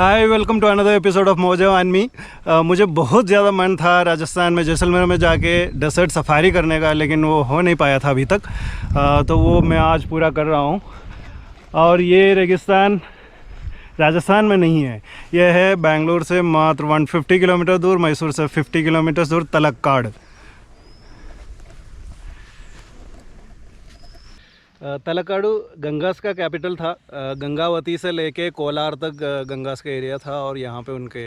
Hi, welcome to another episode of Mojo and me. मुझे बहुत ज़्यादा मन था राजस्थान में जैसलमेर में जाके डेजर्ट सफारी करने का, लेकिन वो हो नहीं पाया था अभी तक। तो वो मैं आज पूरा कर रहा हूँ। और ये रेगिस्तान राजस्थान में नहीं है, यह है बेंगलुरु से मात्र 150 किलोमीटर दूर, मैसूर से 50 किलोमीटर दूर, तलक्काड़। तलकाडू गंगास का कैपिटल था। गंगावती से लेके कोलार तक गंगास का एरिया था और यहाँ पे उनके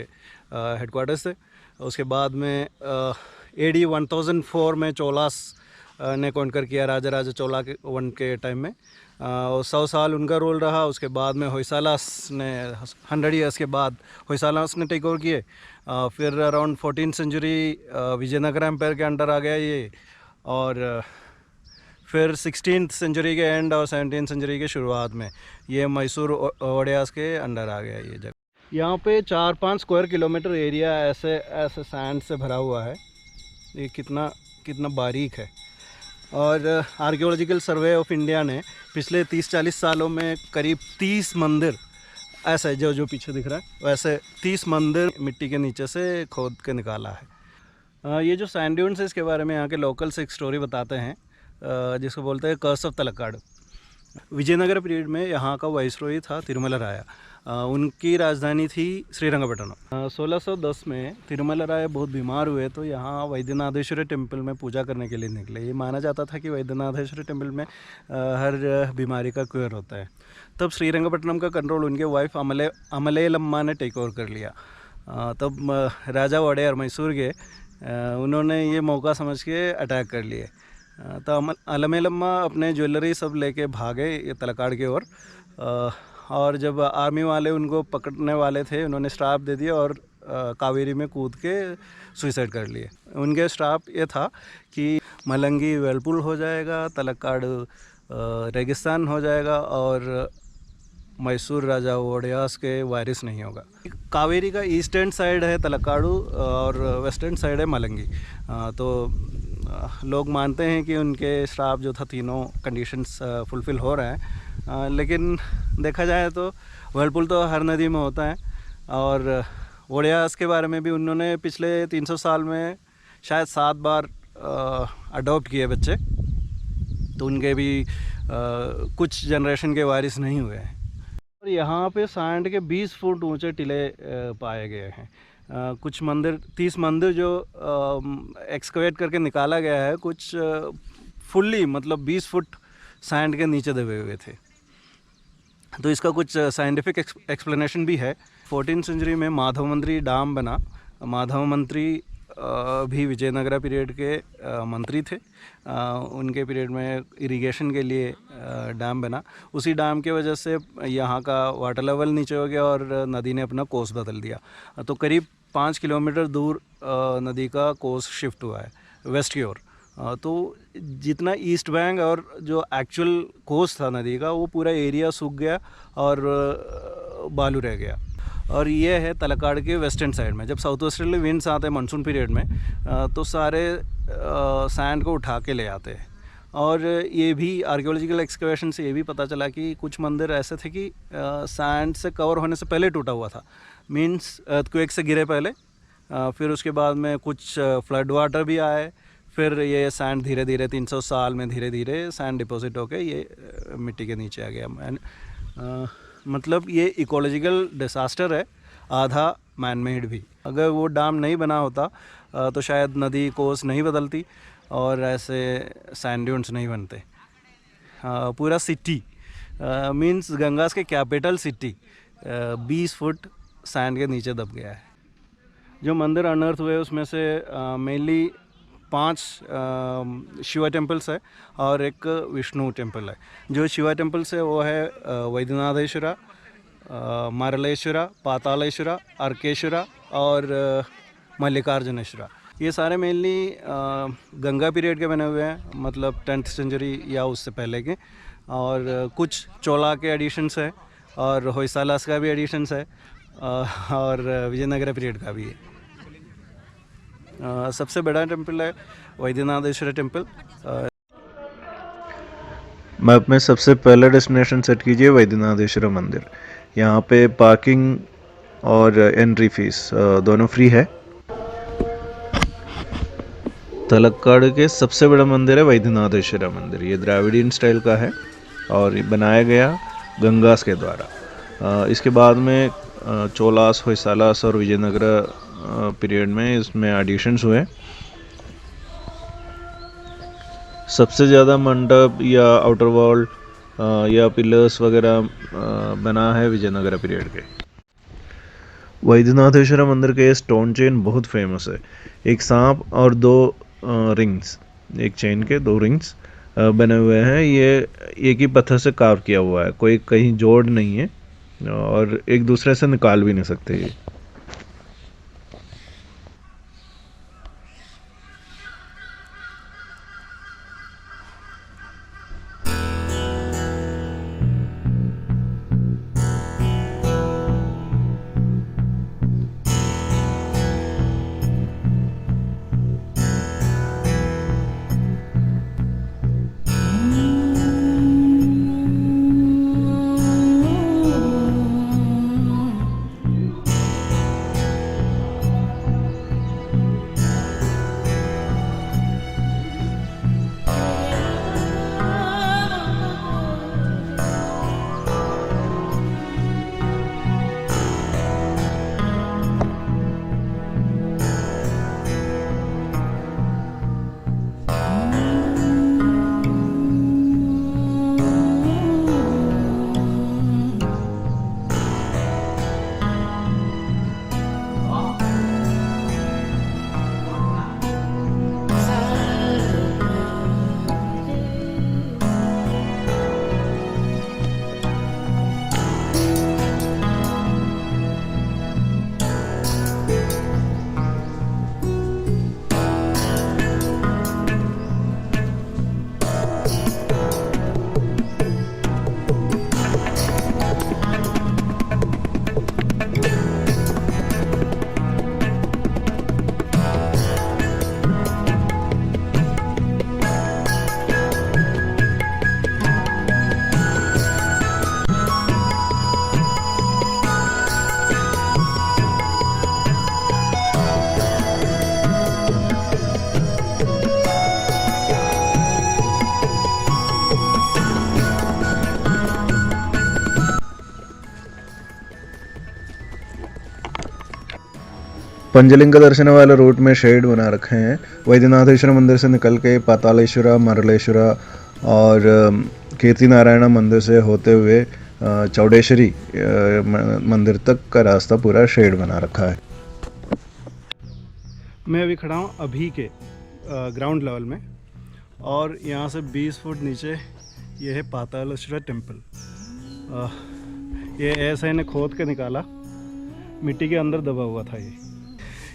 हेडक्वार्टर्स थे। उसके बाद में AD 1004 में चोलास ने कॉन्कर किया, राजा राजा चोला के वन के टाइम में। 100 साल उनका रोल रहा। उसके बाद में होयसालास ने 100 ईयर्स के बाद होयसालास ने टेक ओवर किए। फिर around 14th century Vijayanagara empire के अंडर आ गया ये, और फिर 16th सेंचुरी के एंड और 17th सेंचुरी के शुरुआत में ये मैसूर ओडियास के अंडर आ गया ये जगह। यहाँ पे 4-5 स्क्वायर किलोमीटर एरिया ऐसे सैंड से भरा हुआ है। ये कितना बारीक है। और आर्कियोलॉजिकल सर्वे ऑफ इंडिया ने पिछले 30-40 सालों में करीब 30 मंदिर, ऐसे जो पीछे दिख रहा है वैसे 30 मंदिर मिट्टी के नीचे से खोद के निकाला है। ये जो सैंड ड्यून्स है, इसके बारे में यहाँ के लोकल्स एक स्टोरी बताते हैं जिसको बोलते हैं कर्स ऑफ तलक्काड़। विजयनगर पीरियड में यहाँ का वाइसरॉय था तिरुमला राया। उनकी राजधानी थी श्रीरंगपट्टनम। 1610 में तिरुमला राय बहुत बीमार हुए तो यहाँ वैद्यनाथेश्वरी टेम्पल में पूजा करने के लिए निकले। ये माना जाता था कि वैद्यनाथेश्वरी टेम्पल में हर बीमारी का क्योर होता है। तब श्रीरंगपट्टनम का कंट्रोल उनके वाइफ अमलेलम्मा ने टेक ओवर कर लिया। तब राजा वोडेयर मैसूर के उन्होंने ये मौका समझ के अटैक कर लिए। तो अमलेलम्मा अपने ज्वेलरी सब लेके भागे ये तलक्काड़ की ओर। और जब आर्मी वाले उनको पकड़ने वाले थे, उन्होंने श्राप दे दिया और कावेरी में कूद के सुसाइड कर लिए। उनके श्राप ये था कि मलंगी वेलपुल हो जाएगा, तलक्काड़ रेगिस्तान हो जाएगा और मैसूर राजा वोडियास के वारिस नहीं होगा। कावेरी का ईस्टर्न साइड है तलक्काडू और वेस्टर्न साइड है मलंगी। तो लोग मानते हैं कि उनके श्राप जो था, तीनों कंडीशंस फुलफ़िल हो रहे हैं। लेकिन देखा जाए तो व्हर्लपूल तो हर नदी में होता है। और वोडियास के बारे में भी उन्होंने पिछले 300 साल में शायद 7 बार अडॉप्ट किए बच्चे, तो उनके भी कुछ जनरेशन के वारिस नहीं हुए हैं। और यहाँ पे सैंड के 20 फुट ऊंचे टीले पाए गए हैं। कुछ मंदिर, 30 मंदिर जो एक्सकवेट करके निकाला गया है, कुछ फुल्ली मतलब 20 फुट सैंड के नीचे दबे हुए थे। तो इसका कुछ साइंटिफिक एक्सप्लेनेशन भी है। 14th सेंचुरी में माधव मंत्री डैम बना। माधव मंत्री भी विजयनगरा पीरियड के मंत्री थे। उनके पीरियड में इरिगेशन के लिए डैम बना। उसी डैम की वजह से यहाँ का वाटर लेवल नीचे हो गया और नदी ने अपना कोर्स बदल दिया। तो करीब 5 किलोमीटर दूर नदी का कोर्स शिफ्ट हुआ है वेस्ट की ओर। तो जितना ईस्ट बैंक और जो एक्चुअल कोर्स था नदी का, वो पूरा एरिया सूख गया और बालू रह गया। और ये है तलक्काड़ के वेस्टर्न साइड में। जब साउथ वेस्टर्ली विंड्स आते हैं मानसून पीरियड में, तो सारे सैंड को उठा के ले आते हैं। और ये भी आर्कियोलॉजिकल एक्सकवेशन से ये भी पता चला कि कुछ मंदिर ऐसे थे कि सैंड से कवर होने से पहले टूटा हुआ था, मींस अर्थक्वेक से गिरे पहले। फिर उसके बाद में कुछ फ्लड वाटर भी आए। फिर ये सैंड धीरे धीरे 300 साल में धीरे धीरे सैंड डिपॉजिट होकर ये मिट्टी के नीचे आ गया। मतलब ये इकोलॉजिकल डिसास्टर है, आधा मैनमेड भी। अगर वो डैम नहीं बना होता तो शायद नदी कोर्स नहीं बदलती और ऐसे सैंड ड्यून्स नहीं बनते। पूरा सिटी मींस गंगास के कैपिटल सिटी 20 फुट सैंड के नीचे दब गया है। जो मंदिर अनर्थ हुए उसमें से मेनली 5 शिवा टेम्पल्स है और एक विष्णु टेम्पल है। जो शिवा टेम्पल्स है वो है वैद्यनाथेश्वरा, मारलेश्वरा, पातालेश्वरा, अर्केश्वरा और मल्लिकार्जुनेश्वरा। ये सारे मेनली गंगा पीरियड के बने हुए हैं, मतलब 10th सेंचुरी या उससे पहले के। और कुछ चोला के एडिशंस है और होयसालास का भी एडिशंस है और विजयनगर पीरियड का भी है। सबसे बड़ा टेम्पल है वैद्यनाथेश्वरी टेम्पल। मैप में सबसे पहला डेस्टिनेशन सेट कीजिए वैद्यनाथेश्वरी मंदिर। यहाँ पे पार्किंग और एंट्री फीस दोनों फ्री है। तलक्काड़ के सबसे बड़ा मंदिर है वैद्यनाथेश्वरा मंदिर। ये द्राविडियन स्टाइल का है और ये बनाया गया गंगास के द्वारा। इसके बाद में चोलास, होयसालास और विजयनगरा पीरियड में इसमें एडिशंस हुए। सबसे ज़्यादा मंडप या आउटर वॉल या पिलर्स वगैरह बना है विजयनगरा पीरियड के। वैद्यनाथेश्वरा मंदिर के स्टोन चेन बहुत फेमस है। एक सांप और दो रिंग्स, एक चेन के दो रिंग्स बने हुए हैं। ये एक ही पत्थर से कार्व किया हुआ है, कोई कहीं जोड़ नहीं है और एक दूसरे से निकाल भी नहीं सकते ये। पंचलिंग दर्शन वाले रूट में शेड बना रखे हैं। वैद्यनाथेश्वर मंदिर से निकल के पातालेश्वरा, मरलेश्वरा और कीर्ति नारायण मंदिर से होते हुए चौडेश्वरी मंदिर तक का रास्ता पूरा शेड बना रखा है। मैं अभी खड़ा हूँ अभी के ग्राउंड लेवल में और यहाँ से 20 फुट नीचे ये है पातालेश्वरा टेम्पल। ये ऐसा इन्हें खोद के निकाला, मिट्टी के अंदर दबा हुआ था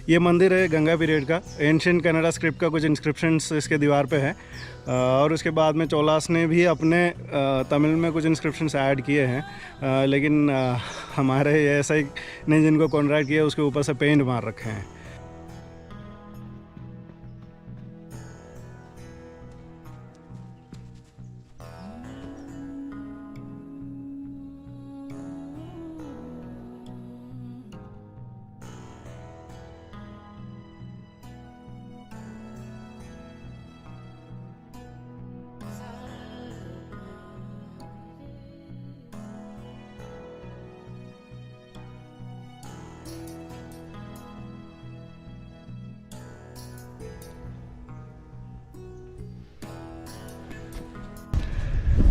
ये मंदिर है गंगा पीरियड का। एंशिएंट कन्नड़ा स्क्रिप्ट का कुछ इंस्क्रिप्शंस इसके दीवार पे है और उसके बाद में चोलास ने भी अपने तमिल में कुछ इंस्क्रिप्शंस ऐड किए हैं, लेकिन हमारे ऐसा ही ने जिनको कॉन्ट्रैक्ट किया उसके ऊपर से पेंट मार रखे हैं।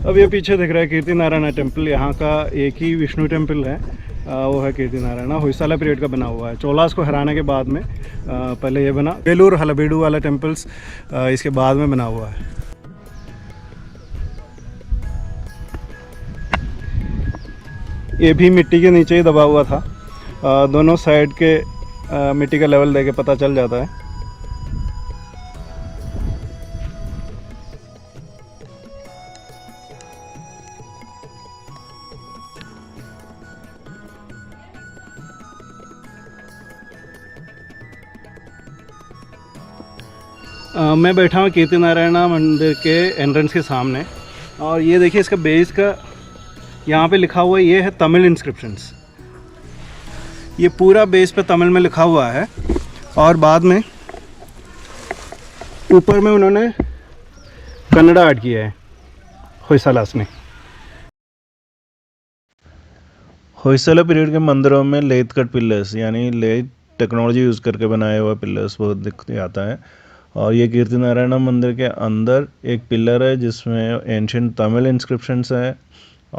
अब ये पीछे दिख रहा है कीर्ति नारायण टेम्पल। यहाँ का एक ही विष्णु टेम्पल है, वो है कीर्ति नारायण। होयसाला पीरियड का बना हुआ है। चोलास को हराने के बाद में पहले ये बना। वेलूर हलेबीडु वाला टेम्पल्स इसके बाद में बना हुआ है। ये भी मिट्टी के नीचे ही दबा हुआ था। दोनों साइड के मिट्टी का लेवल देके पता चल जाता है। मैं बैठा हूँ कीर्ति नारायण मंदिर के एंट्रेंस के सामने और ये देखिए इसका बेस का यहाँ पे लिखा हुआ है, ये है तमिल इंस्क्रिप्शंस। ये पूरा बेस पे तमिल में लिखा हुआ है और बाद में ऊपर में उन्होंने कन्नड़ा ऐड किया है होयसालास में। होयसला पीरियड के मंदिरों में लेथ कट पिलर्स यानी लेथ टेक्नोलॉजी यूज़ करके बनाया हुआ पिलर्स बहुत दिख आता है। और ये कीर्ति नारायण मंदिर के अंदर एक पिलर है जिसमें एंशियंट तमिल इंस्क्रिप्शंस है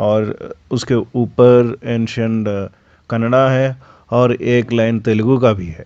और उसके ऊपर एंशियंट कन्नड़ा है और एक लाइन तेलुगु का भी है।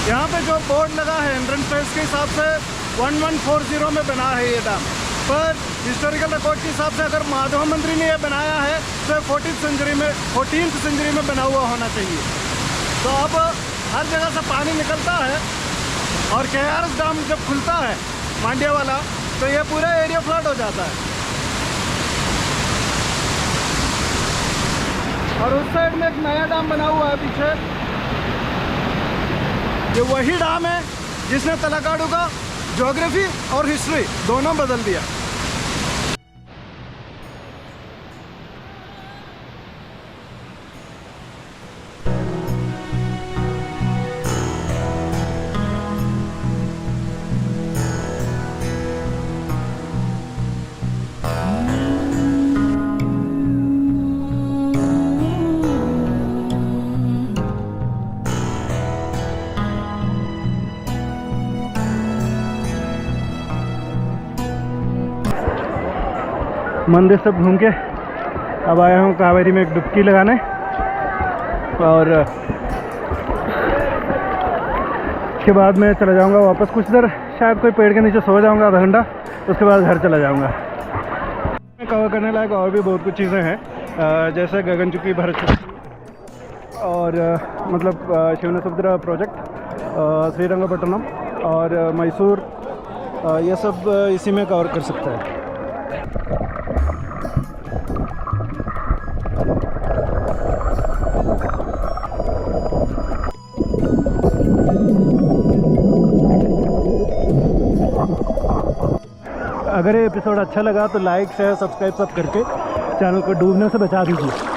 यहाँ पे जो बोर्ड लगा है एंट्रेंस पे इसके हिसाब से 1140 में बना है ये डैम, पर हिस्टोरिकल रिकॉर्ड के हिसाब से अगर माधव मंत्री ने ये बनाया है तो 14th सेंचुरी में बना हुआ होना चाहिए। तो अब हर जगह से पानी निकलता है और KRS डैम जब खुलता है मांड्या वाला तो ये पूरा एरिया फ्लड हो जाता है। और उस साइड में एक नया डैम बना हुआ है पीछे, ये वही डैम है जिसने तलाकाडू का ज्योग्राफी और हिस्ट्री दोनों बदल दिया। मंदिर सब घूम के अब आया हूँ कावेरी में एक डुबकी लगाने, और उसके बाद मैं चला जाऊँगा वापस कुछ देर, शायद कोई पेड़ के नीचे सो जाऊँगा आधा घंटा, उसके बाद घर चला जाऊँगा। कवर करने लायक और भी बहुत कुछ चीज़ें हैं, जैसे गगनचुकी भरतचुकी और मतलब शिवनसमुद्र प्रोजेक्ट, श्रीरंगपट्टनम और मैसूर, ये सब इसी में कवर कर सकता है। अगर ये एपिसोड अच्छा लगा तो लाइक शेयर सब्सक्राइब सब करके चैनल को डूबने से बचा दीजिए।